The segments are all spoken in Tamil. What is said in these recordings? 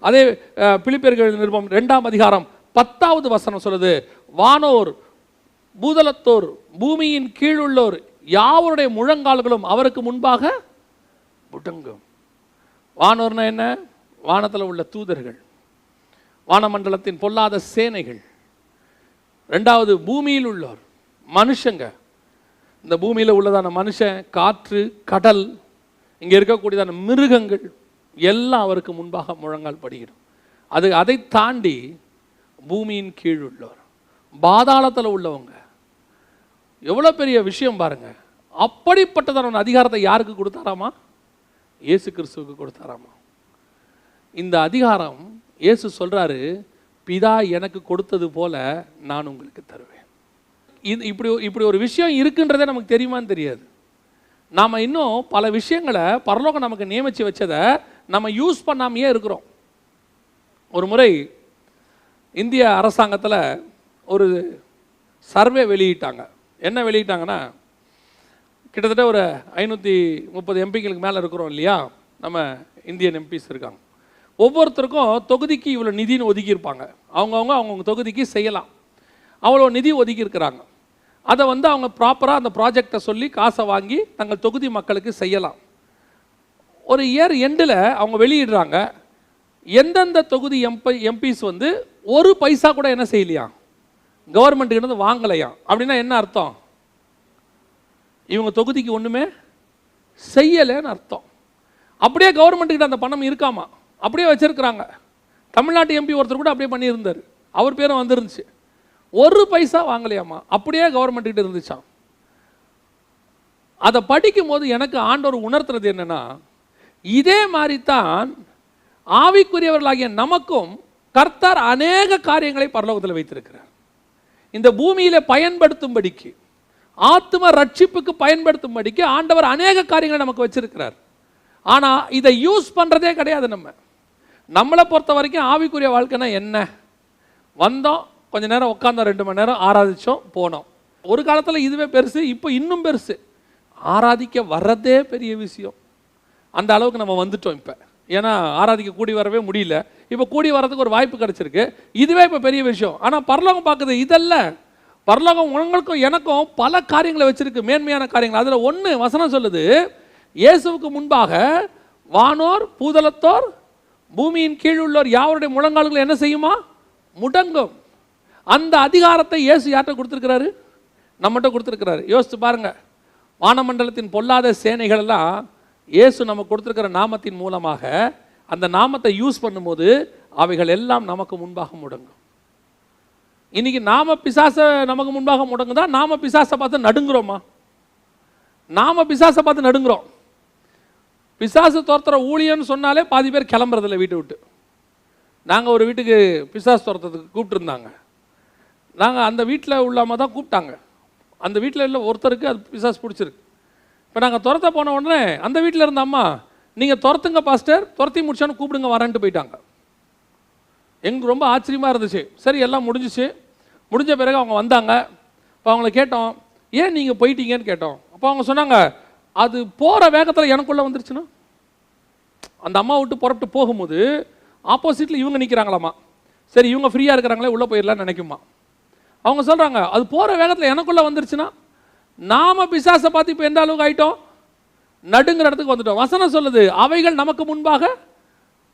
அதே பிலிப்பியர்கள் நிருபம் 2ஆம் அதிகாரம் 10வது வசனம் சொல்லுது, வானோர் பூதலத்தோர் பூமியின் கீழுள்ளோர் யாவருடைய முழங்கால்களும் அவருக்கு முன்பாக முடங்கும். வானோர்னா என்ன? வானத்தில் உள்ள தூதர்கள், வானமண்டலத்தின் பொல்லாத சேனைகள். 2வது பூமியில் உள்ளோர் மனுஷங்க. இந்த பூமியில் உள்ளதான மனுஷன், காற்று, கடல், இங்கே இருக்கக்கூடியதான மிருகங்கள் எல்லாம் அவருக்கு முன்பாக முழங்கால் படியிடும். அதை தாண்டி பூமியின் கீழ் உள்ளோர், பாதாளத்தில் உள்ளவங்க. எவ்வளோ பெரிய விஷயம் பாருங்க. அப்படிப்பட்டதான அதிகாரத்தை யாருக்கு கொடுத்தாராமா? இயேசு கிறிஸ்துவுக்கு கொடுத்தாராமா. இந்த அதிகாரம் இயேசு சொல்றாரு, பிதா எனக்கு கொடுத்தது போல நான் உங்களுக்கு தருவேன். இப்படி ஒரு விஷயம் இருக்குன்றதே நமக்கு தெரியுமான்னு தெரியாது. நாம் இன்னும் பல விஷயங்களை பரலோகம் நமக்கு நியமித்து வச்சதை நம்ம யூஸ் பண்ணாமையே இருக்கிறோம். ஒரு முறை இந்திய அரசாங்கத்தில் ஒரு சர்வே வெளியிட்டாங்க. என்ன வெளியிட்டாங்கன்னா, கிட்டத்தட்ட ஒரு 530 எம்பிங்களுக்கு மேலே இருக்கிறோம் இல்லையா, நம்ம இந்தியன் எம்பிஸ் இருக்காங்க. ஒவ்வொருத்தருக்கும் தொகுதிக்கு இவ்வளோ நிதின்னு ஒதுக்கியிருப்பாங்க. அவங்கவுங்க தொகுதிக்கு செய்யலாம், அவ்வளோ நிதி ஒதுக்கி இருக்கிறாங்க. அதை அவங்க ப்ராப்பராக அந்த ப்ராஜெக்டை சொல்லி காசை வாங்கி தங்கள் தொகுதி மக்களுக்கு செய்யலாம். ஒரு இயர் எண்டில் அவங்க வெளியிடுறாங்க, எந்தெந்த தொகுதி எம்பிஸ் ஒரு பைசா கூட என்ன செய்யலையாம், கவர்மெண்ட்டுக்கிட்ட வாங்கலையாம். அப்படின்னா என்ன அர்த்தம்? இவங்க தொகுதிக்கு ஒன்றுமே செய்யலைன்னு அர்த்தம். அப்படியே கவர்மெண்ட்டுக்கிட்ட அந்த பணம் இருக்காமா, அப்படியே வச்சிருக்கிறாங்க. தமிழ்நாட்டு எம்பி ஒருத்தர் கூட அப்படியே பண்ணியிருந்தார், அவர் பேரும் வந்துருந்துச்சு. ஒரு பைசா வாங்கலையாமா, அப்படியே கவர்மெண்ட்டுக்கிட்ட இருந்துச்சான். அதை படிக்கும் போது எனக்கு ஆண்டவர் உணர்த்துறது என்னன்னா, இதே மாதிரி தான் ஆவிக்குரியவர்களாகிய நமக்கும் கர்த்தர் அநேக காரியங்களை பரலோகத்தில் வைத்திருக்கிறார். இந்த பூமியில பயன்படுத்தும்படிக்கு, ஆத்ம ரட்சிப்புக்கு பயன்படுத்தும்படிக்கு ஆண்டவர் அநேக காரியங்களை நமக்கு வச்சிருக்கிறார். ஆனால் இதை யூஸ் பண்ணுறதே கிடையாது. நம்மளை பொறுத்த வரைக்கும் ஆவிக்குரிய வாழ்க்கைனா என்ன? வந்தோம், கொஞ்ச நேரம் உட்காந்தோம், 2 மணி நேரம் ஆராதிச்சோம், போனோம். ஒரு காலத்தில் இதுவே பெருசு, இப்போ இன்னும் பெருசு. ஆராதிக்க வர்றதே பெரிய விஷயம். அந்த அளவுக்கு நம்ம வந்துட்டோம் இப்போ. ஏன்னா ஆராதிக்க கூடி வரவே முடியல, இப்போ கூடி வர்றதுக்கு ஒரு வாய்ப்பு கிடைச்சிருக்கு. இதுவே இப்போ பெரிய விஷயம். ஆனால் பரலோகம் பார்க்குது இதல்ல. பரலோகம் உங்களுக்கும் எனக்கும் பல காரியங்களை வச்சிருக்கு, மேன்மையான காரியங்கள். அதில் ஒன்று வசனம் சொல்லுது, இயேசுவுக்கு முன்பாக வானோர் பூதலத்தோர் பூமியின் கீழ் உள்ளோர் யாவருடைய முழங்கால்கள் என்ன செய்யுமா? முடங்கும். அந்த அதிகாரத்தை இயேசு யார்கிட்ட கொடுத்துருக்கிறாரு? நம்மகிட்ட கொடுத்துருக்கிறாரு. யோசித்து பாருங்க, வானமண்டலத்தின் பொல்லாத சேனைகள் எல்லாம் இயேசு நமக்கு கொடுத்துருக்கிற நாமத்தின் மூலமாக அந்த நாமத்தை யூஸ் பண்ணும்போது அவைகள் எல்லாம் நமக்கு முன்பாக முடங்கும். இன்னைக்கு நாம பிசாச நமக்கு முன்பாக முடங்குதா? நாம பிசாசை பார்த்து நடுங்குறோமா? நாம பிசாசை பார்த்து நடுங்குறோம். பிசாசு துரத்துற ஊழியன்னு சொன்னாலே பாதி பேர் கிளம்புறதில்ல வீட்டை விட்டு. நாங்கள் ஒரு வீட்டுக்கு பிசாசு துரத்துறதுக்கு கூப்பிட்டுருந்தாங்க. நாங்கள் அந்த வீட்டில் உள்ளாம தான் கூப்பிட்டாங்க. அந்த வீட்டில் இல்லை ஒருத்தருக்கு அது பிசாசு பிடிச்சிருக்கு. இப்போ நாங்கள் துரத்த போன உடனே அந்த வீட்டில் இருந்த அம்மா, நீங்கள் துரத்துங்க பாஸ்டர், துரத்தி முடிச்சான்னு கூப்பிடுங்க வரேன்ட்டு போயிட்டாங்க. எங்களுக்கு ரொம்ப ஆச்சரியமாக இருந்துச்சு. சரி, எல்லாம் முடிஞ்சிச்சு. முடிஞ்ச பிறகு அவங்க வந்தாங்க. இப்போ அவங்கள கேட்டோம், ஏன் நீங்கள் போயிட்டீங்கன்னு கேட்டோம். அப்போ அவங்க சொன்னாங்க, அது போகிற வேகத்தில் எனக்குள்ளே வந்துருச்சுன்னா. அந்த அம்மா விட்டு புறப்பட்டு போகும்போது ஆப்போசிட்டில் இவங்க நிற்கிறாங்களாம்மா. சரி, இவங்க ஃப்ரீயாக இருக்கிறாங்களே உள்ளே போயிடலான்னு நினைக்குமா. அவங்க சொல்கிறாங்க, அது போகிற வேகத்தில் எனக்குள்ளே வந்துருச்சுன்னா. நாம பிசாசை பார்த்து இப்போ எந்த அளவுக்கு ஆகிட்டோம்? நடுங்கிற இடத்துக்கு வந்துட்டோம். வசனம் சொல்லுது, அவைகள் நமக்கு முன்பாக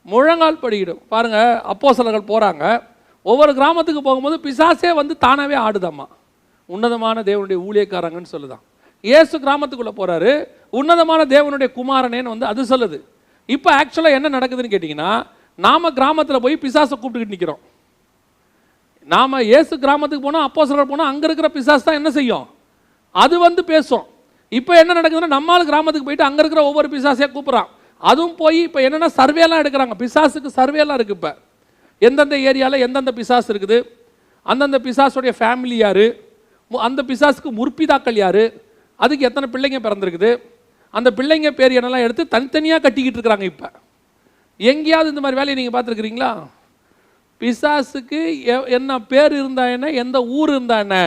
முழங்கால் படியிடும். பாருங்க, அப்போஸ்தலர்கள் போகிறாங்க, ஒவ்வொரு கிராமத்துக்கு போகும்போது பிசாசே தானாகவே ஆடுதம்மா. உன்னதமான தேவனுடைய ஊழியக்காரங்கன்னு சொல்லுதான். இயேசு கிராமத்துக்குள்ளே போகிறாரு, உன்னதமான தேவனுடைய குமாரனேன்னு அது சொல்லுது. இப்போ ஆக்சுவலாக என்ன நடக்குதுன்னு கேட்டிங்கன்னா, நாம் கிராமத்தில் போய் பிசாசை கூப்பிட்டுக்கிட்டு நிற்கிறோம். நாம் இயேசு கிராமத்துக்கு போனால், அப்போஸ்தலர்கள் போனால், அங்கே இருக்கிற பிசாசு தான் என்ன செய்யும்? அது பேசும். இப்போ என்ன நடக்குதுன்னா, நம்மால் கிராமத்துக்கு போயிட்டு அங்கே இருக்கிற ஒவ்வொரு பிசாசையாக கூப்பிட்றான். அதுவும் போய் இப்போ என்னென்னா சர்வேலாம் எடுக்கிறாங்க. பிசாசுக்கு சர்வேலாம் இருக்குது. இப்போ எந்தெந்த ஏரியாவில் எந்தெந்த பிசாசு இருக்குது, அந்தந்த பிசாசுடைய ஃபேமிலி யார், அந்த பிசாசுக்கு முற்பிதாக்கள் யார், அதுக்கு எத்தனை பிள்ளைங்க பிறந்திருக்குது, அந்த பிள்ளைங்க பேர் என்னெல்லாம் எடுத்து தனித்தனியாக கட்டிக்கிட்டு இருக்கிறாங்க. இப்போ எங்கேயாவது இந்த மாதிரி வேலையை நீங்கள் பார்த்துருக்குறீங்களா? பிசாசுக்கு என்ன பேர் இருந்தா என்ன, எந்த ஊர் இருந்தா என்ன,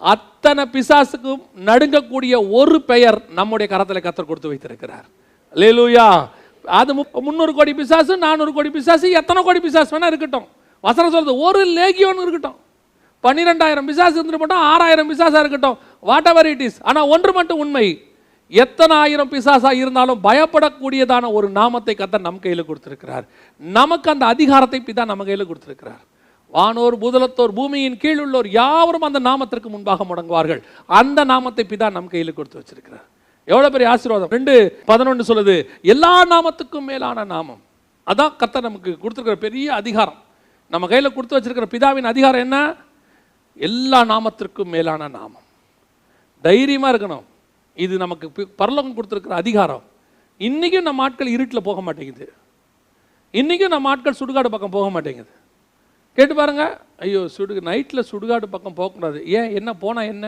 அத்தனை பிசாசுக்கும் நடுங்கக்கூடிய ஒரு பெயர் நம்முடைய கரத்தில் கர்த்தர் கொடுத்து வைத்திருக்கிறார். அல்லேலூயா. அது 300 கோடி பிசாசு, 400 கோடி பிசாசு, எத்தனை கோடி பிசாசு வேணா இருக்கட்டும். வசனம் சொல்றது ஒரு லேகியோன் இருக்கட்டும், 12,000 பிசாசு இருந்துட்டு போட்டோம், 6,000 பிசாசா இருக்கட்டும், வாட் எவர் இட் இஸ். ஆனால் ஒன்று மட்டும் உண்மை, எத்தனை ஆயிரம் பிசாசா இருந்தாலும் பயப்படக்கூடியதான ஒரு நாமத்தை கர்த்தர் நம் கையில் கொடுத்திருக்கிறார். நமக்கு அந்த அதிகாரத்தை பிதா நம்ம கையில் கொடுத்திருக்கிறார். வானோர் பூதலத்தோர் பூமியின் கீழ் உள்ளோர் யாவரும் அந்த நாமத்திற்கு முன்பாக முடங்குவார்கள். அந்த நாமத்தை பிதா நம் கையில் கொடுத்து வச்சிருக்கிறார். எவ்வளவு பெரிய ஆசீர்வாதம். 2:11 சொல்லுது, எல்லா நாமத்துக்கும் மேலான நாமம். அதான் கர்த்தர் நமக்கு கொடுத்திருக்கிற பெரிய அதிகாரம். நம்ம கையில் கொடுத்து வச்சிருக்கிற பிதாவின் அதிகாரம் என்ன? எல்லா நாமத்திற்கும் மேலான நாமம். தைரியமா இருக்கணும். இது நமக்கு பரலோகம் கொடுத்திருக்கிற அதிகாரம். இன்னைக்கும் நம்ம ஆட்கள் இருட்டில் போக மாட்டேங்குது. இன்னைக்கும் நம்ம ஆட்கள் சுடுகாடு பக்கம் போக மாட்டேங்குது. கேட்டு பாருங்க, ஐயோ நைட்டில் சுடுகாடு பக்கம் போகக்கூடாது. ஏன்? என்ன போனால் என்ன?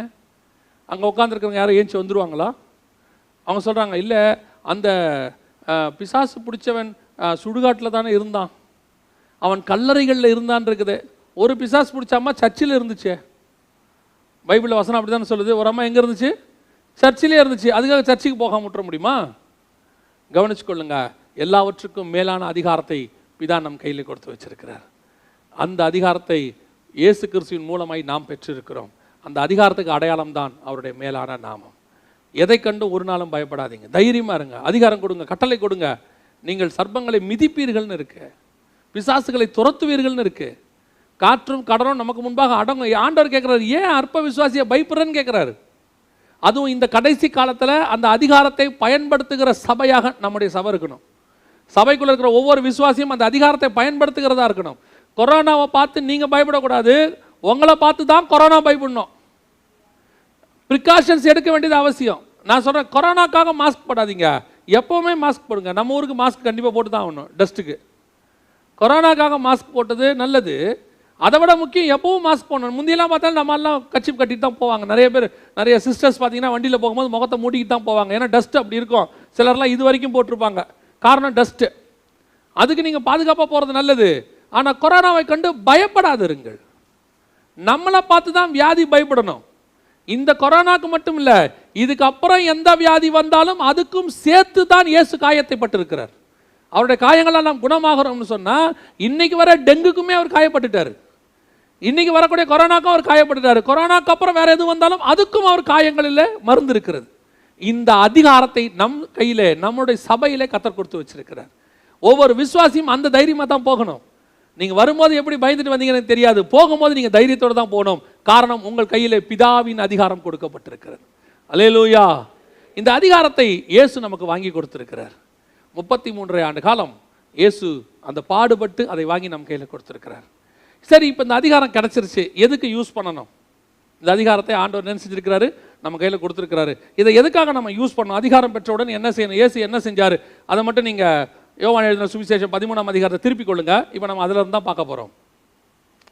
அங்கே உட்காந்துருக்கிறவங்க யாரும் ஏஞ்சி வந்துடுவாங்களா? அவங்க சொல்கிறாங்க, இல்லை அந்த பிசாசு பிடிச்சவன் சுடுகாட்டில் தானே இருந்தான், அவன் கல்லறைகளில் இருந்தான் இருக்குது. ஒரு பிசாசு பிடிச்ச அம்மா சர்ச்சில் இருந்துச்சு. பைபிளில் வசனம் அப்படி தானே சொல்லுது. ஒரு அம்மா எங்கே இருந்துச்சு? சர்ச்சிலே இருந்துச்சு. அதுக்காக சர்ச்சுக்கு போகாம விட்டுற முடியுமா? கவனிச்சு கொள்ளுங்க, எல்லாவற்றுக்கும் மேலான அதிகாரத்தை பிதா நம் கையில் கொடுத்து வச்சிருக்கிறார். அந்த அதிகாரத்தை இயேசு கிறிஸ்துவின் மூலமாய் நாம் பெற்றிருக்கிறோம். அந்த அதிகாரத்துக்கு அடையாளம் தான் அவருடைய மேலான நாமம். எதை கண்டு ஒரு நாளும் பயப்படாதீங்க, தைரியமா இருங்க. அதிகாரம் கொடுங்க, கட்டளை கொடுங்க. நீங்கள் சர்ப்பங்களை மிதிப்பீர்கள்னு இருக்கு, பிசாசுகளை துரத்துவீர்கள்னு இருக்கு, காற்றும் கடலும் நமக்கு முன்பாக அடங்கும். ஆண்டவர் கேட்கிறாரு, ஏன் அற்ப விசுவாசியை பயப்படுறேன்னு கேட்கிறாரு. அதுவும் இந்த கடைசி காலத்தில் அந்த அதிகாரத்தை பயன்படுத்துகிற சபையாக நம்முடைய சபை இருக்கணும். சபைக்குள்ள இருக்கிற ஒவ்வொரு விசுவாசியும் அந்த அதிகாரத்தை பயன்படுத்துகிறதா இருக்கணும். கொரோனாவை பார்த்து நீங்க பயப்படக்கூடாது, உங்களை பார்த்து தான் கொரோனா பயப்படணும். ப்ரிகாஷன்ஸ் எடுக்க வேண்டியது அவசியம். நான் சொல்றேன், கொரோனாக்காக மாஸ்க் போடாதீங்க, எப்பவுமே மாஸ்க் போடுங்க. நம்ம ஊருக்கு மாஸ்க் கண்டிப்பாக போட்டு தான் ஆகணும் டஸ்ட்டுக்கு. கொரோனாக்காக மாஸ்க் போட்டது நல்லது. அதை விட முக்கியம், எப்பவும் மாஸ்க் போடணும். முந்தியெல்லாம் பார்த்தாலும் நம்ம எல்லாம் கட்சி கட்டிட்டு தான் போவாங்க. நிறைய பேர், நிறைய சிஸ்டர்ஸ் பார்த்தீங்கன்னா வண்டியில் போகும்போது முகத்தை மூடிக்கிட்டு தான் போவாங்க. ஏன்னா டஸ்ட் அப்படி இருக்கும். சிலர்லாம் இது வரைக்கும் போட்டிருப்பாங்க. காரணம் டஸ்ட்டு. அதுக்கு நீங்கள் பாதுகாப்பாக போகிறது நல்லது. ஆனால் கொரோனாவை கண்டு பயப்படாதிருங்கள். நம்மளை பார்த்து தான் வியாதி பயப்படணும். இந்த கொரோனாக்கு மட்டும் இல்லை, இதுக்கு அப்புறம் எந்த வியாதி வந்தாலும் அதுக்கும் சேர்த்து தான் இயேசு காயத்தை பட்டிருக்கிறார். அவருடைய காயங்களால் நாம் குணமாகிறோம்னு சொன்னால், இன்னைக்கு வர டெங்குக்குமே அவர் காயப்பட்டுட்டார், இன்னைக்கு வரக்கூடிய கொரோனாக்கும் அவர் காயப்பட்டுட்டார். கொரோனாக்கு அப்புறம் வேற எது வந்தாலும் அதுக்கும் அவர் காயங்களில் மருந்து இருக்கிறது. இந்த அதிகாரத்தை நம் கையிலே, நம்முடைய சபையிலே கர்த்தர் கொடுத்து வச்சிருக்கிறார். ஒவ்வொரு விசுவாசியும் அந்த தைரியமாக தான் போகணும். நீங்கள் வரும்போது எப்படி பயந்துட்டு வந்தீங்கன்னு தெரியாது, போகும்போது நீங்கள் தைரியத்தோடு தான் போகணும். காரணம், உங்கள் கையிலே பிதாவின் அதிகாரம் கொடுக்கப்பட்டிருக்கிறது. அல்லேலூயா. இந்த அதிகாரத்தை இயேசு நமக்கு வாங்கி கொடுத்திருக்கிறார். 33 ஆண்டு காலம் இயேசு அந்த பாடுபட்டு அதை வாங்கி நம்ம கையில் கொடுத்திருக்கிறார். சரி, இப்போ இந்த அதிகாரம் கிடைச்சிருச்சு, எதுக்கு யூஸ் பண்ணணும்? இந்த அதிகாரத்தை ஆண்டவர் என்ன செஞ்சிருக்கிறாரு? நம்ம கையில் கொடுத்துருக்கிறாரு. இதை எதுக்காக நம்ம யூஸ் பண்ணணும்? அதிகாரம் பெற்றவுடன் என்ன செய்யணும்? இயேசு என்ன செஞ்சார்? அதை மட்டும் நீங்கள் யோவான் எழுதின சுவிசேஷம் 13ஆம் அதிகாரத்தை திருப்பிக் கொள்ளுங்க. இப்போ நம்ம அதில் இருந்து தான் பார்க்க போகிறோம்.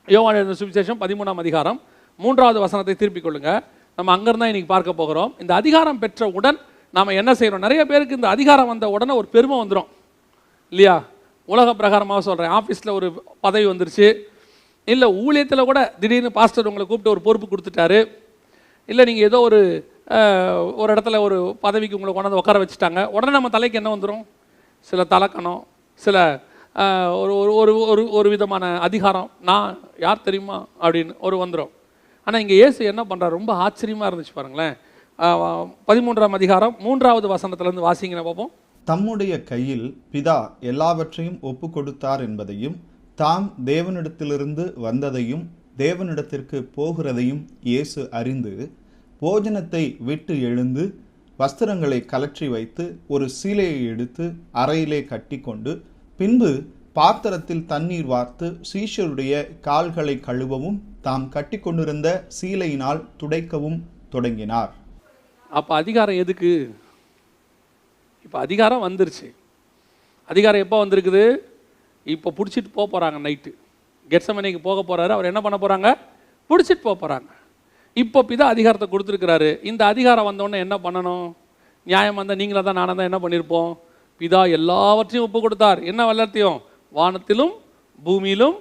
யோவான் எழுதின சுவிசேஷம் 13ஆம் அதிகாரம் 3வது வசனத்தை திருப்பிக் கொள்ளுங்க. நம்ம அங்கிருந்து தான் இன்னைக்கு பார்க்க போகிறோம். இந்த அதிகாரம் பெற்ற உடன் நாம் என்ன செய்கிறோம்? நிறைய பேருக்கு இந்த அதிகாரம் வந்த உடனே ஒரு பெருமை வந்துடும் இல்லையா? உலக பிரகாரமாக சொல்கிறேன், ஆஃபீஸில் ஒரு பதவி வந்துருச்சு, இல்லை ஊழியத்தில் கூட திடீர்னு பாஸ்டர் உங்களை கூப்பிட்டு ஒரு பொறுப்பு கொடுத்துட்டாரு, இல்லை நீங்கள் ஏதோ ஒரு இடத்துல ஒரு பதவிக்கு உங்களை கொண்டாந்து உட்கார வச்சுட்டாங்க. உடனே நம்ம தலைக்கு என்ன வந்துடும்? சில தலக்கணம், சில ஒரு ஒரு ஒரு ஒரு விதமான அதிகாரம். நான் யார் தெரியுமா அப்படின்னு ஒரு வந்துடும். ஆனால் இங்கே இயேசு என்ன பண்ணுறாரு? ரொம்ப ஆச்சரியமாக இருந்துச்சு பாருங்களேன். 13ஆம் அதிகாரம் 3வது வசனத்திலிருந்து வாசிங்க பார்ப்போம். தம்முடைய கையில் பிதா எல்லாவற்றையும் ஒப்பு கொடுத்தார் என்பதையும், தாம் தேவனிடத்திலிருந்து வந்ததையும் தேவனிடத்திற்கு போகிறதையும் இயேசு அறிந்து, போஜனத்தை விட்டு எழுந்து வஸ்திரங்களை கலற்றி வைத்து ஒரு சீலையை எடுத்து அறையிலே கட்டி கொண்டு, பின்பு பாத்திரத்தில் தண்ணீர் வார்த்து சீஷருடைய கால்களை கழுவவும் தாம் கட்டி கொண்டிருந்த சீலையினால் துடைக்கவும் தொடங்கினார். அப்போ அதிகாரம் எதுக்கு? இப்போ அதிகாரம் வந்துருச்சு. அதிகாரம் எப்போ வந்திருக்குது? இப்போ பிடிச்சிட்டு போக போகிறாங்க. நைட்டு கெத்செமனேக்கு போக போகிறாரு. அவர் என்ன பண்ண போகிறாங்க? பிடிச்சிட்டு போக போகிறாங்க. இப்போ பிதா அதிகாரத்தை கொடுத்துருக்கிறாரு. இந்த அதிகாரம் வந்தோடனே என்ன பண்ணணும்? நியாயம் வந்தால் நீங்களாக தான் நானாக தான் என்ன பண்ணியிருப்போம்? பிதா எல்லாவற்றையும் ஒப்பு கொடுத்தார். என்ன எல்லாத்தையும்? வானத்திலும் பூமியிலும்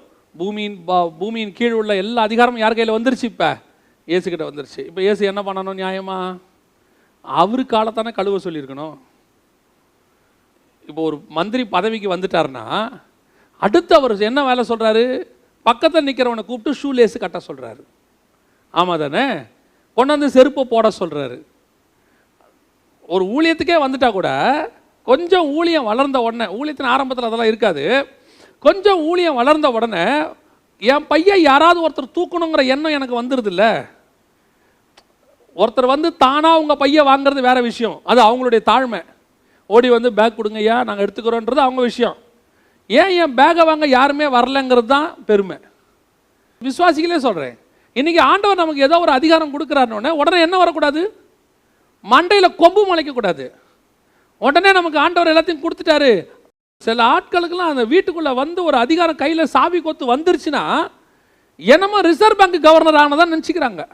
பூமியின் கீழ் உள்ள எல்லா அதிகாரமும் யார் கையில் வந்துருச்சு? இப்போ இயேசுக்கிட்ட வந்துருச்சு. இப்போ இயேசு என்ன பண்ணணும்? நியாயமா அவரு காலத்தானே கழுவ சொல்லியிருக்கணும் இப்போ ஒரு மந்திரி பதவிக்கு வந்துட்டாருன்னா அடுத்து அவர் என்ன வேலை சொல்கிறாரு? பக்கத்தில் நிற்கிறவனை கூப்பிட்டு ஷூ லேஸு கட்ட சொல்கிறாரு. ஆமாம் தானே? கொண்டாந்து செருப்பை போட சொல்கிறாரு. ஒரு ஊழியத்துக்கே வந்துட்டா கூட கொஞ்சம் ஊழியம் வளர்ந்த உடனே, ஊழியத்தின் ஆரம்பத்தில் அதெல்லாம் இருக்காது, கொஞ்சம் ஊழியம் வளர்ந்த உடனே என் பையன் யாராவது ஒருத்தர் தூக்கணுங்கிற எண்ணம் எனக்கு வந்துடுது இல்லை. ஒருத்தர் வந்து தானாக உங்கள் பையன் வாங்குறது வேற விஷயம், அது அவங்களுடைய தாழ்மை. ஓடி வந்து பேக் கொடுங்கய்யா நாங்கள் எடுத்துக்கிறோன்றது அவங்க விஷயம். ஏன் என் பேக்கை வாங்க யாருமே வரலங்கிறது தான் பெருமை. விசுவாசிகளே சொல்கிறேன், இன்றைக்கி ஆண்டவர் நமக்கு ஏதோ ஒரு அதிகாரம் கொடுக்குறாருன்னொடனே உடனே என்ன வரக்கூடாது? மண்டையில் கொம்பு முளைக்கக்கூடாது. உடனே நமக்கு ஆண்டவர் எல்லாத்தையும் கொடுத்துட்டாரு. சில ஆட்களுக்கெல்லாம் அந்த வீட்டுக்குள்ளே வந்து ஒரு அதிகாரம் கையில் சாவி கொத்து வந்துருச்சுன்னா என்னமோ ரிசர்வ் பேங்க் கவர்னர் ஆனதான் நினச்சிக்கிறாங்க.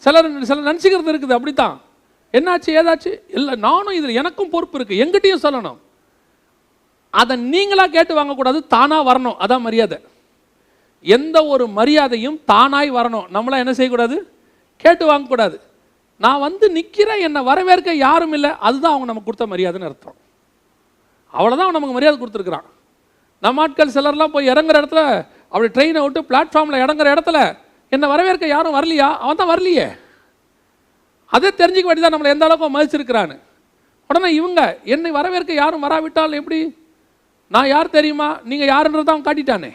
சிலர் நினச்சிக்கிறது இருக்குது. அப்படித்தான் என்னாச்சு ஏதாச்சு இல்லை, நானும் இதில் எனக்கும் பொறுப்பு இருக்குது, எங்கிட்டையும் சொல்லணும். அதை நீங்களாக கேட்டு வாங்கக்கூடாது, தானாக வரணும். அதான் மரியாதை. எந்த ஒரு மரியாதையும் தானாய் வரணும். நம்மளாம் என்ன செய்யக்கூடாது? கேட்டு வாங்கக்கூடாது. நான் வந்து நிற்கிறேன், என்னை வரவேற்க யாரும் இல்லை, அதுதான் அவங்க நமக்கு கொடுத்த மரியாதைன்னு அர்த்தம். அவ்வளோதான் அவன் நமக்கு மரியாதை கொடுத்துருக்குறான். நம்ம ஆட்கள் சிலர்லாம் போய் இறங்குற இடத்துல, அப்படி ட்ரெயினை விட்டு பிளாட்ஃபார்மில் இறங்குற இடத்துல என்னை வரவேற்க யாரும் வரலையா? அவன் தான் வரலையே. அதே தெரிஞ்சுக்க வேண்டியதான் நம்மளை எந்த அளவுக்கு மதிச்சிருக்கிறான்னு. உடனே இவங்க என்னை வரவேற்க யாரும் வராவிட்டால் எப்படி? நான் யார் தெரியுமா, நீங்கள் யாருன்றதை அவன் காட்டிட்டானே.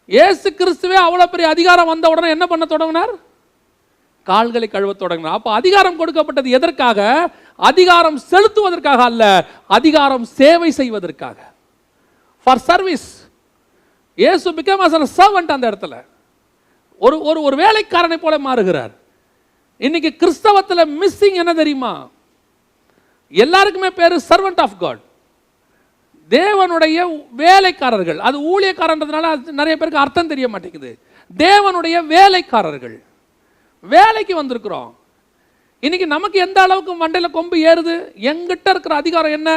ஏசு கிறிஸ்துவே அவ்வளோ பெரிய அதிகாரம் வந்த உடனே என்ன பண்ண தொடங்கினார்? கால்களை கழுவ தொடங்கினார். அப்போ அதிகாரம் கொடுக்கப்பட்டது எதற்காக? அதிகாரம் செலுத்துவதற்காக அல்ல, அதிகாரம் சேவை செய்வதற்காக. For service. இயேசு பிகம் as a servant. அந்த இடத்துல ஒரு ஒரு ஒரு வேலைக்காரனை போல மாறுகிறார். இன்னைக்கு கிறிஸ்தவத்தில் மிஸ்ஸிங் என்ன தெரியுமா? எல்லாருக்குமே பேரு சர்வெண்ட் ஆஃப் காட், தேவனுடைய வேலைக்காரர்கள். அது ஊழியக்காரன்றதுனால நிறைய பேருக்கு அர்த்தம் தெரிய மாட்டேங்குது. தேவனுடைய வேலைக்காரர்கள். வேலைக்கு வந்திருக்கிறோம். இன்னைக்கு நமக்கு எந்த அளவுக்கு மண்டையில் கொம்பு ஏறுது? எங்கிட்ட இருக்கிற அதிகாரம் என்ன?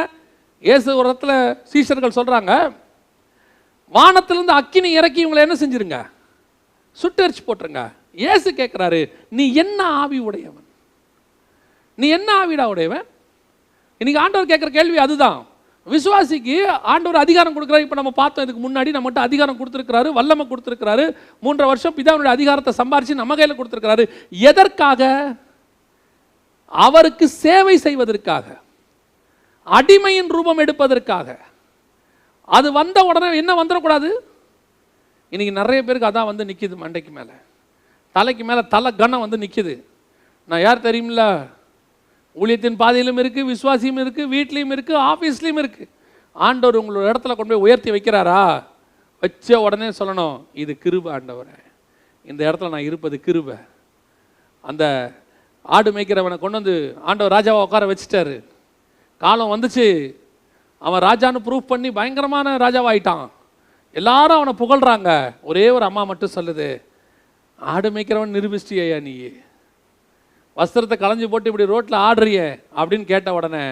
இயேசு ஒரு இடத்துல சீஷர்கள் சொல்றாங்க, வானத்திலிருந்து அக்கினி இறக்கி இவங்களை என்ன செஞ்சிருங்க? சுட்டரிச்சு போட்டுருங்க. இயேசு கேட்கிறாரு, நீ என்ன ஆவி உடையவன்? நீ என்ன ஆவிடா உடையவன்? இன்னைக்கு ஆண்டவர் கேட்குற கேள்வி அதுதான். விசுவாசிக்கு ஆண்டவர் அதிகாரம் கொடுக்குறாரு. இப்போ நம்ம பார்த்தோம், இதுக்கு முன்னாடி நம்மகிட்ட அதிகாரம் கொடுத்துருக்கிறாரு, வல்லமை கொடுத்துருக்கிறாரு. 3 வருஷம் பிதாவுடைய அதிகாரத்தை சம்பாரிச்சு நம்ம கையில் கொடுத்துருக்கிறாரு. எதற்காக? அவருக்கு சேவை செய்வதற்காக, அடிமையின் ரூபம் எடுப்பதற்காக. அது வந்த உடனே என்ன வந்துடக்கூடாது? இன்னைக்கு நிறைய பேருக்கு அதான் வந்து நிற்கிது, மண்டைக்கு மேலே, தலைக்கு மேலே தலை கணம் வந்து நிற்கிது. நான் யார் தெரியுமில்ல? ஊழியத்தின் பாதையிலும் இருக்குது, விசுவாசியும் இருக்குது, வீட்லேயும் இருக்குது, ஆஃபீஸ்லேயும் இருக்குது. ஆண்டவர் உங்களோட இடத்துல கொண்டு போய் உயர்த்தி வைக்கிறாரா? வச்ச உடனே சொல்லணும், இது கிருபை ஆண்டவரே, இந்த இடத்துல நான் இருப்பது கிருபை. அந்த ஆடு மேய்க்கிறவனை கொண்டு வந்து ஆண்டவர் ராஜாவை உட்கார வச்சுட்டாரு. காலம் வந்துச்சு, அவன் ராஜான்னு ப்ரூஃப் பண்ணி பயங்கரமான ராஜாவாயிட்டான். எல்லாரும் அவனை புகழ்கிறாங்க. ஒரே ஒரு அம்மா மட்டும் சொல்லுது, ஆடு மேய்க்கிறவன் நிரூபிச்சிட்டியா நீ? வஸ்திரத்தை களைஞ்சு போட்டு இப்படி ரோட்டில் ஆடுறிய அப்படின்னு கேட்ட உடனே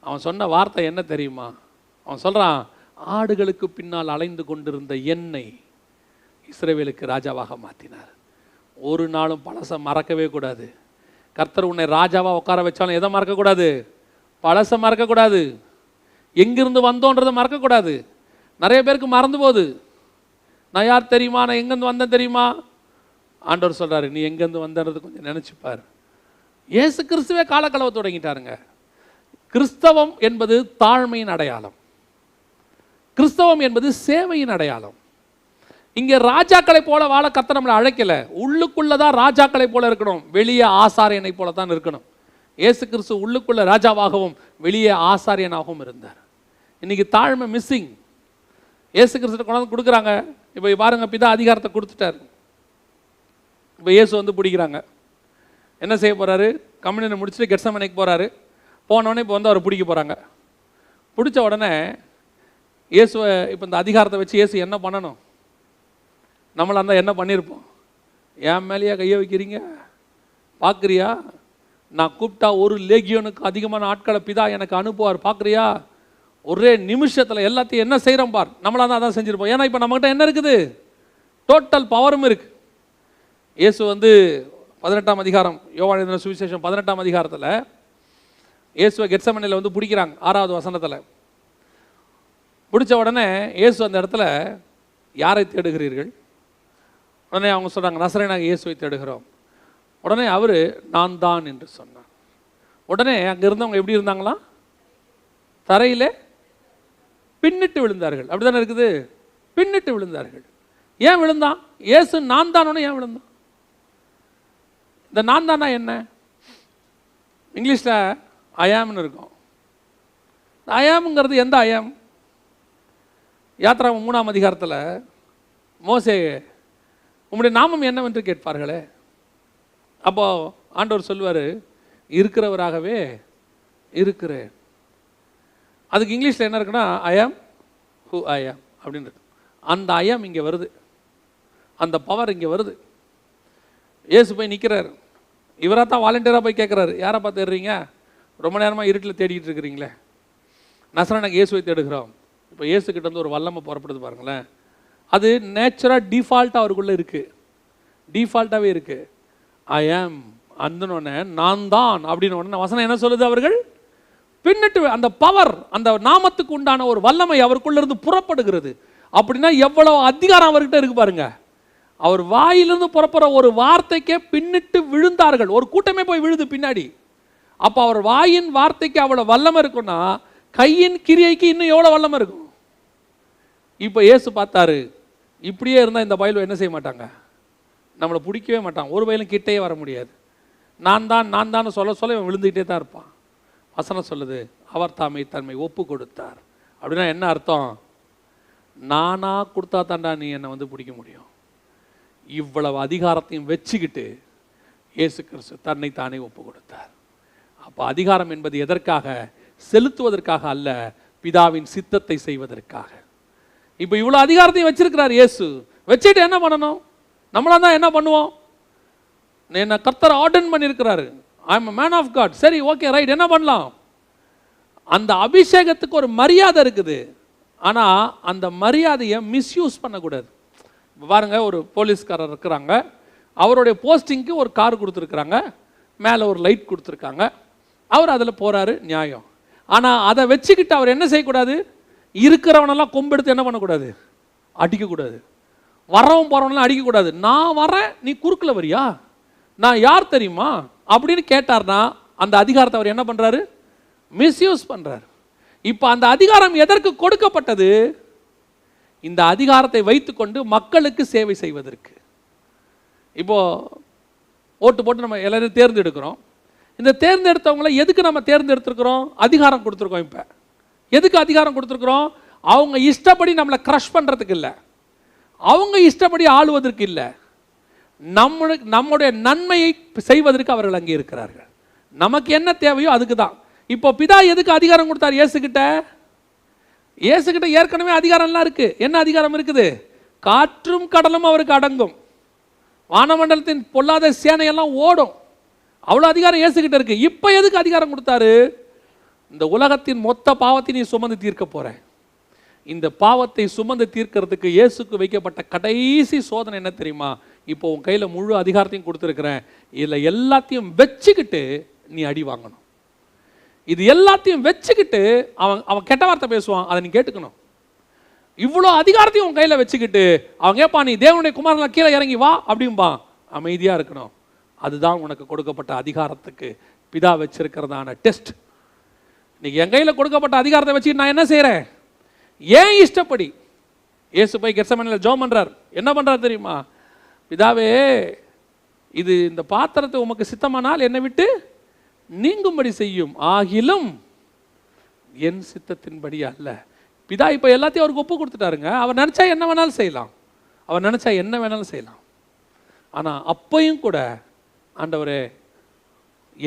அவன் சொன்ன வார்த்தை என்ன தெரியுமா? அவன் சொல்கிறான், ஆடுகளுக்கு பின்னால் அலைந்து கொண்டிருந்த என்னை இஸ்ரவேலுக்கு ராஜாவாக மாற்றினார். ஒரு நாளும் பழசை மறக்கவே கூடாது. கர்த்தர் உன்னை ராஜாவாக உட்கார வச்சாலும் எதை மறக்கக்கூடாது? பழசை மறக்கக்கூடாது. எங்கிருந்து வந்தோன்றதை மறக்கக்கூடாது. நிறைய பேருக்கு மறந்து போகுது. நான் யார் தெரியுமா? நான் எங்கேருந்து வந்தேன் தெரியுமா? ஆண்டவர் சொல்கிறாரு, நீ எங்கேருந்து வந்தது கொஞ்சம் நினச்சிப்பார். இயேசு கிறிஸ்துவே காலக்கலவை தொடங்கிட்டாருங்க. கிறிஸ்தவம் என்பது தாழ்மையின் அடையாளம். கிறிஸ்தவம் என்பது சேவையின் அடையாளம். இங்கே ராஜாக்களை போல வாழ கர்த்தர் நம்மளை அழைக்கல. உள்ளுக்குள்ளதான் ராஜாக்களை போல இருக்கணும், வெளியே ஆசாரியனை போல தான் இருக்கணும். இயேசு கிறிஸ்து உள்ளுக்குள்ள ராஜாவாகவும் வெளியே ஆசாரியனாகவும் இருந்தார். இன்னைக்கு தாழ்மை மிஸ்ஸிங். இயேசு கிறிஸ்து கொண்டாந்து கொடுக்குறாங்க. இப்போ பாருங்க, பிதா அதிகாரத்தை கொடுத்துட்டார். இப்போ இயேசு வந்து பிடிக்கிறாங்க. என்ன செய்ய போகிறாரு? கம்யூனியனை முடிச்சுட்டு கெட்சமனைக்கு போகிறாரு. போனோடனே இப்போ வந்து அவரை பிடிக்க போகிறாங்க. பிடிச்ச உடனே இயேசுவை இப்போ இந்த அதிகாரத்தை வச்சு இயேசு என்ன பண்ணணும்? நம்மளாக இருந்தால் என்ன பண்ணியிருப்போம்? என் மேலேயே கையை வைக்கிறீங்க, பார்க்குறியா? நான் கூப்பிட்டா ஒரு லேகியோனுக்கு அதிகமான ஆட்களை பிதா எனக்கு அனுப்புவார், பார்க்குறியா? ஒரே நிமிஷத்தில் எல்லாத்தையும் என்ன செய்கிறோம் பார். நம்மளாக தான் அதான் செஞ்சுருப்போம். ஏன்னா இப்போ நம்மகிட்ட என்ன இருக்குது? டோட்டல் பவரும் இருக்குது. இயேசு வந்து 18ஆம் அதிகாரம், யோவான் எழுதின சுவிசேஷம் 18ஆம் அதிகாரத்தில் இயேசுவை கெத்செமனேல வந்து பிடிக்கிறாங்க 6வது வசனத்தில். பிடிச்ச உடனே இயேசு அந்த இடத்துல யாரை தேடுகிறீர்கள்? உடனே அவங்க சொல்கிறாங்க, நசரேயனாகிய இயேசுவை தேடுகிறோம். உடனே அவர் நான் தான் என்று சொன்னார். உடனே அங்கே இருந்தவங்க எப்படி இருந்தாங்களா? தரையிலே பின்னிட்டு விழுந்தார்கள். அப்படி தானே இருக்குது, பின்னிட்டு விழுந்தார்கள். ஏன் விழுந்தான்? இயேசு நான் தானோன்னு ஏன் விழுந்தான்? இந்த நான் தானா என்ன? இங்கிலீஷில் ஐயாம்னு இருக்கும். ஐயாம்ங்கிறது எந்த ஐயாம்? யாத்ரா 3ஆம் அதிகாரத்தில் மோசே உம்முடைய நாமம் என்னவென்று கேட்பார்களே, அப்போ ஆண்டவர் சொல்லுவார், இருக்கிறவராகவே இருக்கிறேன். அதுக்கு இங்கிலீஷில் என்ன இருக்குன்னா ஐ ஆம் ஹூ ஐ ஆம் அப்படின்றது. அந்த ஐ ஆம் இங்கே வருது, அந்த பவர் இங்கே வருது. இயேசு போய் நிற்கிறார். இவராக தான் வாலண்டியராக போய் கேட்குறாரு, யாரை பார்த்து தேடுறீங்க? ரொம்ப நேரமாக இருட்டில் தேடிட்டு இருக்கிறீங்களே. நசரேயனாகிய இயேசுவை தேடுகிறோம். இப்போ இயேசுக்கிட்ட வந்து ஒரு வல்லமை புறப்படுது பாருங்களேன். அது நேச்சுராக டிஃபால்ட்டாக அவருக்குள்ளே இருக்குது, டிஃபால்ட்டாகவே இருக்குது. ஐ ஆம் அந்தனோடனே நான் தான் அப்படின்னு உடனே வசனம் என்ன சொல்லுது? அவர்கள் பின்னிட்டு அந்த பவர், அந்த நாமத்துக்கு உண்டான ஒரு வல்லமை அவருக்குள்ள இருந்து புறப்படுகிறது. அப்படின்னா எவ்வளவு அதிகாரம் அவர்கிட்ட இருக்கு பாருங்க. அவர் வாயிலிருந்து புறப்படுற ஒரு வார்த்தைக்கே பின்னிட்டு விழுந்தார்கள். ஒரு கூட்டமே போய் விழுது பின்னாடி. அப்போ அவர் வாயின் வார்த்தைக்கு அவ்வளோ வல்லமை இருக்குன்னா கையின் கிரியைக்கு இன்னும் எவ்வளோ வல்லமை இருக்கும்? இப்போ இயேசு பார்த்தாரு, இப்படியே இருந்தால் இந்த பயலும் என்ன செய்ய மாட்டாங்க, நம்மளை பிடிக்கவே மாட்டான். ஒரு பயலும் கிட்டேயே வர முடியாது. நான் தான் சொல்ல சொல்ல இவன் விழுந்துக்கிட்டே தான் இருப்பான். வசனம் சொல்லுது, அவர் தாமே தன்மை ஒப்பு கொடுத்தார். அப்படின்னா என்ன அர்த்தம்? நானா கொடுத்தா தாண்டா நீ என்னை வந்து பிடிக்க முடியும். இவ்வளவு அதிகாரத்தையும் வச்சுக்கிட்டு இயேசு கிறிஸ்து தன்னை தானே ஒப்பு கொடுத்தார். அப்போ அதிகாரம் என்பது எதற்காக? செலுத்துவதற்காக அல்ல, பிதாவின் சித்தத்தை செய்வதற்காக. இப்போ இவ்வளோ அதிகாரத்தையும் வச்சிருக்கிறார் இயேசு. வச்சுட்டு என்ன பண்ணணும்? நம்மளா தான் என்ன பண்ணுவோம்? என்ன கர்த்தர் ஆர்டன் பண்ணியிருக்கிறாரு, I am a man of God. சரி, ஓகே, ரைட், என்ன பண்ணலாம்? அந்த அபிஷேகத்துக்கு ஒரு மரியாதை இருக்குது. ஆனால் அந்த மரியாதையை மிஸ்யூஸ் பண்ணக்கூடாது. பாருங்க, ஒரு போலீஸ்காரர் இருக்கிறாங்க, அவருடைய போஸ்டிங்க்கு ஒரு கார் கொடுத்துருக்குறாங்க, மேலே ஒரு லைட் கொடுத்துருக்காங்க, அவர் அதில் போகிறாரு, நியாயம். ஆனால் அதை வச்சுக்கிட்டு அவர் என்ன செய்யக்கூடாது? இருக்கிறவனெல்லாம் கொம்பெடுத்து என்ன பண்ணக்கூடாது? அடிக்கக்கூடாது. வரவும் போகிறவனெல்லாம் அடிக்கக்கூடாது. நான் வரேன், நீ குறுக்கில் வரியா, நான் யார் தெரியுமா அப்படின்னு கேட்டார்னா அந்த அதிகாரத்தை அவர் என்ன பண்ணுறாரு? மிஸ்யூஸ் பண்ணுறாரு. இப்போ அந்த அதிகாரம் எதற்கு கொடுக்கப்பட்டது? இந்த அதிகாரத்தை வைத்துக்கொண்டு மக்களுக்கு சேவை செய்வதற்கு. இப்போ ஓட்டு போட்டு நம்ம எல்லாரும் தேர்ந்தெடுக்கிறோம். இந்த தேர்ந்தெடுத்தவங்களை எதுக்கு நம்ம தேர்ந்தெடுத்திருக்கிறோம்? அதிகாரம் கொடுத்துருக்கோம். இப்போ எதுக்கு அதிகாரம் கொடுத்துருக்குறோம்? அவங்க இஷ்டப்படி நம்மளை க்ரஷ் பண்ணுறதுக்கு இல்லை, அவங்க இஷ்டப்படி ஆளுவதற்கு இல்லை, நம்முடைய நன்மையை செய்வதற்கு அவர்கள் அங்கே இருக்கிறார்கள். நமக்கு என்ன தேவையோ அதுக்கு தான். இப்போ பிதா எதுக்கு அதிகாரம் கொடுத்தார்? இயேசுகிட்ட ஏற்கனவே அதிகாரம்லாம் இருக்கு. என்ன அதிகாரம் இருக்குது? காற்றும் கடலும் அவருக்கு அடங்கும், வானமண்டலத்தின் பொல்லாத சேனையெல்லாம் ஓடும். அவ்வளோ அதிகாரம் இயேசுகிட்ட இருக்கு. இப்போ எதுக்கு அதிகாரம் கொடுத்தாரு? இந்த உலகத்தின் மொத்த பாவத்தை நீ சுமந்து தீர்க்க போற. இந்த பாவத்தை சுமந்து தீர்க்கிறதுக்கு இயேசுக்கு வைக்கப்பட்ட கடைசி சோதனை என்ன தெரியுமா? இப்போ உன் கையில் முழு அதிகாரத்தையும் கொடுத்துருக்கிறேன், இதில் எல்லாத்தையும் வச்சுக்கிட்டு நீ அடி வாங்கணும். இது எல்லாத்தையும் வச்சுக்கிட்டு அவன் கெட்ட வார்த்தை பேசுவான், அதை நீ கேட்டுக்கணும். இவ்வளோ அதிகாரத்தையும் உன் கையில் வச்சுக்கிட்டு அவன் கேட்பான், நீ தேவனுடைய குமாரன் கீழே இறங்கி வா அப்படிம்பான். அமைதியாக இருக்கணும். அதுதான் உனக்கு கொடுக்கப்பட்ட அதிகாரத்துக்கு பிதா வச்சிருக்கிறதான டெஸ்ட். இன்னைக்கு என் கையில் கொடுக்கப்பட்ட அதிகாரத்தை வச்சுக்கிட்டு நான் என்ன செய்கிறேன்? ஏன் இஷ்டப்படி. இயேசு போய் கெத்செமனேல ஜெபம் பண்றார். என்ன பண்றார் தெரியுமா? பிதாவே, இது இந்த பாத்திரத்தை உமக்கு சித்தமானால் என்னை விட்டு நீங்கும்படி செய்யும், ஆகிலும் என் சித்தத்தின்படி அல்ல. பிதா இப்போ எல்லாத்தையும் அவருக்கு ஒப்பு கொடுத்துட்டாருங்க. அவர் நினைச்சா என்ன வேணாலும் செய்யலாம், அவர் நினைச்சா என்ன வேணாலும் செய்யலாம். ஆனால் அப்பையும் கூட ஆண்டவரே,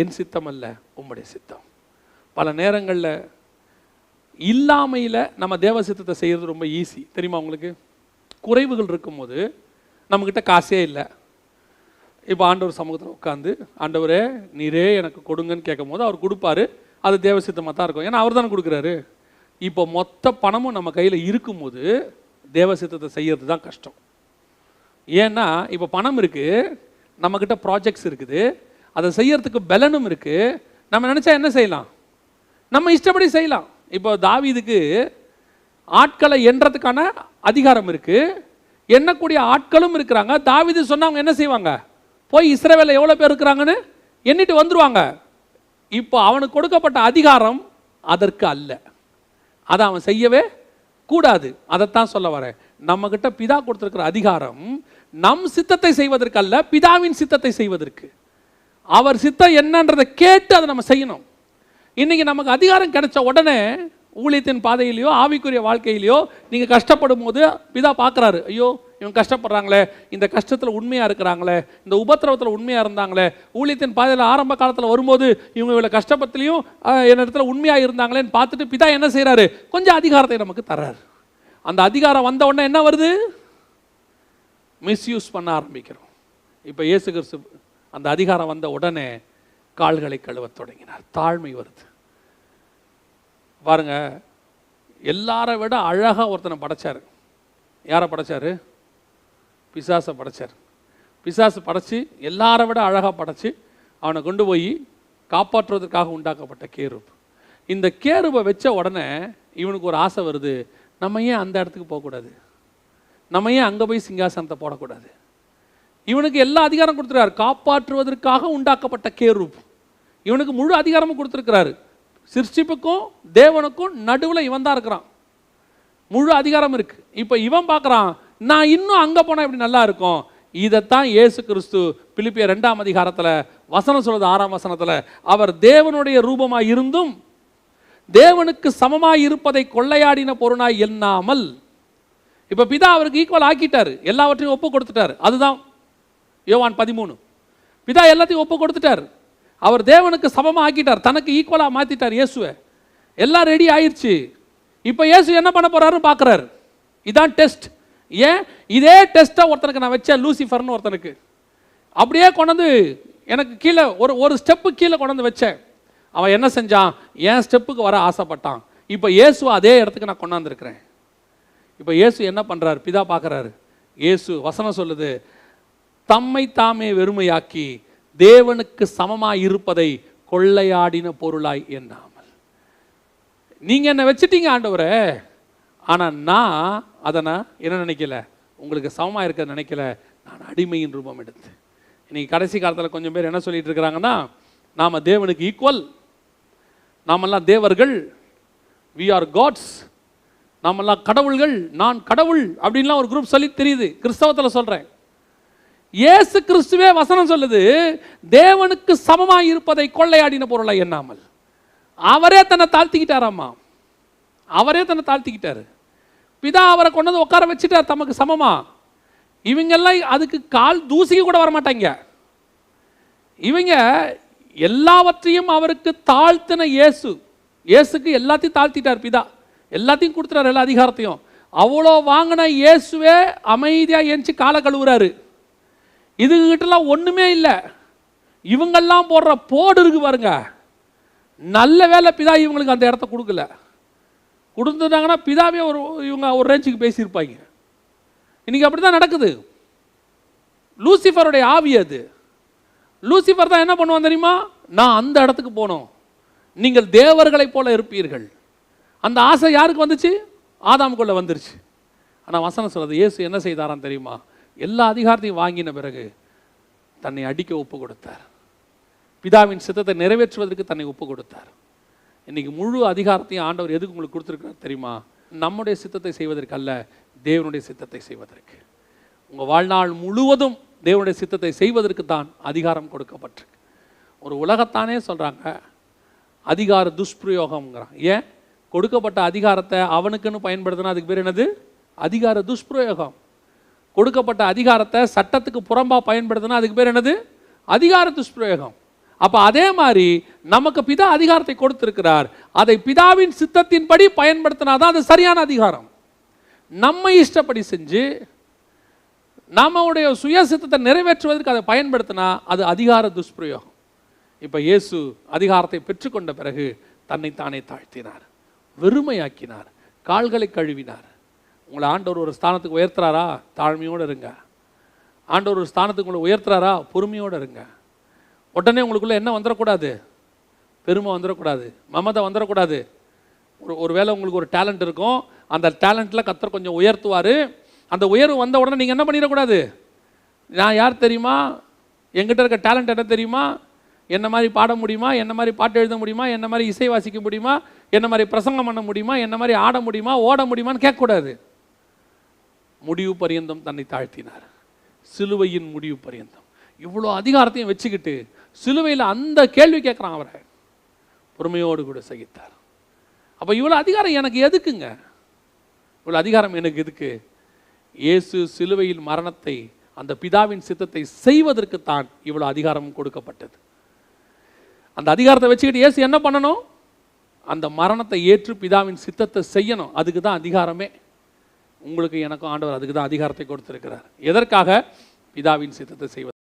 என் சித்தம் அல்ல உம்முடைய சித்தம். பல நேரங்களில் இல்லாமையில் நம்ம தேவ சித்தத்தை செய்கிறது ரொம்ப ஈஸி தெரியுமா உங்களுக்கு? குறைவுகள் இருக்கும்போது நம்மக்கிட்ட காசே இல்லை. இப்போ ஆண்டவர் சமூகத்தில் உட்காந்து, ஆண்டவரே நீரே எனக்கு கொடுங்கன்னு கேட்கும் போது அவர் கொடுப்பாரு. அது தேவ சித்தமாக தான் இருக்கும், ஏன்னா அவர் தானே கொடுக்குறாரு. இப்போ மொத்த பணமும் நம்ம கையில் இருக்கும்போது தேவ சித்தத்தை செய்கிறது தான் கஷ்டம். ஏன்னா இப்போ பணம் இருக்குது, நம்மக்கிட்ட ப்ராஜெக்ட்ஸ் இருக்குது, அதை செய்யறதுக்கு பலனும் இருக்குது. நம்ம நினச்சா என்ன செய்யலாம்? நம்ம இஷ்டப்படி செய்யலாம். இப்போ தாவீதுக்கு ஆட்களை எண்றதுக்கான அதிகாரம் இருக்கு, எண்ணக்கூடிய ஆட்களும் இருக்கிறாங்க. தாவீது சொன்னா அவங்க என்ன செய்வாங்க? போய் இஸ்ரவேல்ல எவ்வளவு பேர் இருக்கிறாங்கன்னு எண்ணிட்டு வந்துருவாங்க. இப்போ அவனுக்கு கொடுக்கப்பட்ட அதிகாரம் அதற்கு அல்ல, அதை அவன் செய்யவே கூடாது. அதைத்தான் சொல்ல வரேன். நம்ம கிட்ட பிதா கொடுத்திருக்கிற அதிகாரம் நம் சித்தத்தை செய்வதற்கு அல்ல, பிதாவின் சித்தத்தை செய்வதற்கு. அவர் சித்தம் என்னன்றதை கேட்டு அதை நம்ம செய்யணும். இன்னைக்கு நமக்கு அதிகாரம் கிடைச்ச உடனே ஊழியத்தின் பாதையிலையோ ஆவிக்குரிய வாழ்க்கையிலையோ நீங்கள் கஷ்டப்படும் போது பிதா பார்க்குறாரு, ஐயோ இவங்க கஷ்டப்படுறாங்களே, இந்த கஷ்டத்தில் உண்மையாக இருக்கிறாங்களே, இந்த உபத்திரவத்தில் உண்மையாக இருந்தாங்களே, ஊழியத்தின் பாதையில் ஆரம்ப காலத்தில் வரும்போது இவங்க இவ்வளோ கஷ்டப்பத்திலையும் என்னிடத்துல உண்மையாக இருந்தாங்களேன்னு பார்த்துட்டு பிதா என்ன செய்கிறாரு? கொஞ்சம் அதிகாரத்தை நமக்கு தர்றாரு. அந்த அதிகாரம் வந்த உடனே என்ன வருது? மிஸ்யூஸ் பண்ண ஆரம்பிக்கிறோம். இப்போ இயேசு கிறிஸ்து அந்த அதிகாரம் வந்த உடனே கால்களை கழுவ தொடங்கினார். தாழ்மை வருது பாருங்க. எல்லாரை விட அழகாக ஒருத்தனை படைச்சார். யாரை படைச்சாரு? பிசாசை படைச்சார். பிசாசு படைச்சி எல்லாரை விட அழகாக படைச்சி அவனை கொண்டு போய் காப்பாற்றுவதற்காக உண்டாக்கப்பட்ட கேருப். இந்த கேருபை வச்ச உடனே இவனுக்கு ஒரு ஆசை வருது, நம்ம ஏன் அந்த இடத்துக்கு போகக்கூடாது, நம்ம ஏன் அங்கே போய் சிங்காசனத்தை போடக்கூடாது. இவனுக்கு எல்லா அதிகாரம் கொடுத்துருக்காரு. காப்பாற்றுவதற்காக உண்டாக்கப்பட்ட கேருப், இவனுக்கு முழு அதிகாரமும் கொடுத்துருக்கிறாரு. சிருஷ்டிப்புக்கும் தேவனுக்கும் நடுவில் இவன் தான் இருக்கிறான், முழு அதிகாரம் இருக்கு. இப்போ இவன் பார்க்குறான், நான் இன்னும் அங்கே போனால் எப்படி நல்லா இருக்கும். இதைத்தான் இயேசு கிறிஸ்து பிலிப்பியர் 2ஆம் அதிகாரத்தில் வசனம் சொல்லுது, 6ஆம் வசனத்தில், அவர் தேவனுடைய ரூபமாய் இருந்தும் தேவனுக்கு சமமாய் இருப்பதை கொள்ளையாடின பொருளாய் எண்ணாமல். இப்போ பிதா அவருக்கு ஈக்குவல் ஆக்கிட்டாரு, எல்லாவற்றையும் ஒப்பு கொடுத்துட்டாரு. அதுதான் யோவான் 13. பிதா எல்லாத்தையும் ஒப்பு கொடுத்துட்டார். அவர் தேவனுக்கு சமமாக ஆக்கிட்டார், தனக்கு ஈக்குவலாக மாற்றிட்டார் இயேசுவை. எல்லாம் ரெடி ஆயிடுச்சு. இப்போ இயேசு என்ன பண்ண போறாருன்னு பார்க்குறாரு. இதான் டெஸ்ட். ஏன் இதே டெஸ்ட்டை ஒருத்தனுக்கு நான் வச்சேன், லூசிஃபர்னு ஒருத்தனுக்கு அப்படியே கொண்டாந்து எனக்கு கீழே ஒரு ஸ்டெப்பு கீழே கொண்டாந்து வச்சேன். அவன் என்ன செஞ்சான்? என் ஸ்டெப்புக்கு வர ஆசைப்பட்டான். இப்போ இயேசு அதே இடத்துக்கு நான் கொண்டாந்துருக்கிறேன். இப்போ இயேசு என்ன பண்ணுறாரு? பிதா பார்க்குறாரு. இயேசு வசனம் சொல்லுது, தம்மை தாமே வெறுமையாக்கி தேவனுக்கு சமமாய் இருப்பதை கொள்ளையாடின பொருளாய் எண்ணாமல். நீங்கள் என்னை வச்சுட்டீங்க ஆண்டவரே, ஆனால் நான் அதை என்ன நினைக்கல, உங்களுக்கு சமமாக இருக்க நினைக்கல, நான் அடிமையின் ரூபம் எடுத்து. இன்னைக்கு கடைசி காலத்தில் கொஞ்சம் பேர் என்ன சொல்லிட்டு இருக்கிறாங்கன்னா, நாம் தேவனுக்கு ஈக்குவல், நாமெல்லாம் தேவர்கள், வி ஆர் காட்ஸ், நாமெல்லாம் கடவுள்கள், நான் கடவுள் அப்படின்லாம் ஒரு குரூப் சொல்லி தெரியுது. கிறிஸ்தவத்தில் சொல்கிறேன். இயேசு கிறிஸ்துவே வசனம் சொல்லுது, தேவனுக்கு சமமாக இருப்பதை கொள்ளையாடின பொருளை எண்ணாமல். அவரே தன்னை தாழ்த்திக்கிட்டாராம்மா, அவரே தன்னை தாழ்த்திக்கிட்டாரு. பிதா அவரை கொண்டு வந்து உட்கார வச்சுட்டார் தமக்கு சமமா. இவங்கெல்லாம் அதுக்கு கால் தூசிக்கு கூட வரமாட்டாங்க. இவங்க எல்லாவற்றையும் அவருக்கு தாழ்த்தின இயேசு, இயேசுக்கு எல்லாத்தையும் தாழ்த்திட்டார் பிதா, எல்லாத்தையும் கொடுத்துட்டார், எல்லா அதிகாரத்தையும். அவ்வளோ வாங்கின இயேசுவே அமைதியாக ஏஞ்சி காலை கழுவுறாரு. இதுகிட்டலாம் ஒன்றுமே இல்லை. இவங்கெல்லாம் போடுற போடு இருக்கு பாருங்க. நல்ல வேலை பிதா இவங்களுக்கு அந்த இடத்த கொடுக்கல. கொடுத்துட்டாங்கன்னா பிதாவே இவங்க ஒரு ரேஞ்சுக்கு பேசியிருப்பாங்க. இன்னைக்கு அப்படி தான் நடக்குது. லூசிஃபருடைய ஆவி அது. லூசிஃபர் தான் என்ன பண்ணுவான் தெரியுமா? நான் அந்த இடத்துக்கு போனோம், நீங்கள் தேவர்களை போல இருப்பீர்கள். அந்த ஆசை யாருக்கு வந்துச்சு? ஆதாமுக்குள்ள வந்துருச்சு. ஆனால் வசனம் சொல்றது, இயேசு என்ன செய்தாரான்னு தெரியுமா? எல்லா அதிகாரத்தையும் வாங்கின பிறகு தன்னை அடிக்க ஒப்பு கொடுத்தார். பிதாவின் சித்தத்தை நிறைவேற்றுவதற்கு தன்னை ஒப்பு கொடுத்தார். இன்னைக்கு முழு அதிகாரத்தையும் ஆண்டவர் எதுக்கு உங்களுக்கு கொடுத்துருக்கார் தெரியுமா? நம்முடைய சித்தத்தை செய்வதற்கு அல்ல, தேவனுடைய சித்தத்தை செய்வதற்கு. உங்கள் வாழ்நாள் முழுவதும் தேவனுடைய சித்தத்தை செய்வதற்கு தான் அதிகாரம் கொடுக்கப்பட்டிருக்கு. ஒரு உலகத்தானே சொல்கிறாங்க அதிகார துஷ்பிரயோகம்ங்கிறான். ஏன்? கொடுக்கப்பட்ட அதிகாரத்தை அவனுக்குன்னு பயன்படுத்தினா அதுக்கு பேர் என்னது? அதிகார துஷ்பிரயோகம். கொடுக்கப்பட்ட அதிகாரத்தை சட்டத்துக்கு புறம்பா பயன்படுத்தினா அதுக்கு பேர் என்னது? அதிகார துஷ்பிரயோகம். அப்போ அதே மாதிரி நமக்கு பிதா அதிகாரத்தை கொடுத்திருக்கிறார். அதை பிதாவின் சித்தத்தின்படி பயன்படுத்தினாதான் அது சரியான அதிகாரம். நம்ம இஷ்டப்படி செஞ்சு நம்முடைய சுய சித்தத்தை நிறைவேற்றுவதற்கு அதை பயன்படுத்தினா அது அதிகார துஷ்பிரயோகம். இப்போ இயேசு அதிகாரத்தை பெற்றுக்கொண்ட பிறகு தன்னைத்தானே தாழ்த்தினார், வெறுமையாக்கினார், கால்களை கழுவினார். உங்களை ஆண்டவர் ஒரு ஸ்தானத்துக்கு உயர்த்துறாரா? தாழ்மையோடு இருங்க. ஆண்டவர் ஒரு ஸ்தானத்துக்கு உங்களை உயர்த்துறாரா? பொறுமையோடு இருங்க. உடனே உங்களுக்குள்ள என்ன வந்துடக்கூடாது? பெருமை வந்துடக்கூடாது, மமதை வந்துடக்கூடாது. ஒருவேளை உங்களுக்கு ஒரு டேலண்ட் இருக்கும், அந்த டேலண்ட்டில் கர்த்தர் கொஞ்சம் உயர்த்துவார். அந்த உயர்வு வந்த உடனே நீங்கள் என்ன பண்ணிடக்கூடாது, நான் யார் தெரியுமா, எங்கிட்ட இருக்க டேலண்ட் என்ன தெரியுமா, என்ன மாதிரி பாட முடியுமா, என்ன மாதிரி பாட்டு எழுத முடியுமா, என்ன மாதிரி இசை வாசிக்க முடியுமா, என்ன மாதிரி பிரசங்கம் பண்ண முடியுமா, என்ன மாதிரி ஆட முடியுமா, ஓட முடியுமான்னு கேட்கக்கூடாது. முடிவு பரியந்தம் தன்னை தாழ்த்தினார், சிலுவையின் முடிவு பரியந்தம். இவ்வளோ அதிகாரத்தையும் வச்சுக்கிட்டு சிலுவையில் அந்த கேள்வி கேட்குறான், அவரை பொறுமையோடு கூட சகித்தார். அப்போ இவ்வளோ அதிகாரம் எனக்கு எதுக்குங்க, இவ்வளோ அதிகாரம் எனக்கு எதுக்கு? இயேசு சிலுவையில் மரணத்தை, அந்த பிதாவின் சித்தத்தை செய்வதற்குத்தான் இவ்வளோ அதிகாரம் கொடுக்கப்பட்டது. அந்த அதிகாரத்தை வச்சுக்கிட்டு இயேசு என்ன பண்ணணும்? அந்த மரணத்தை ஏற்று பிதாவின் சித்தத்தை செய்யணும். அதுக்கு தான் அதிகாரமே. உங்களுக்கு எனக்கும் ஆண்டவர் அதுக்கு தான் அதிகாரத்தை கொடுத்திருக்கிறார். எதற்காக? பிதாவின் சித்தத்தை செய்வது.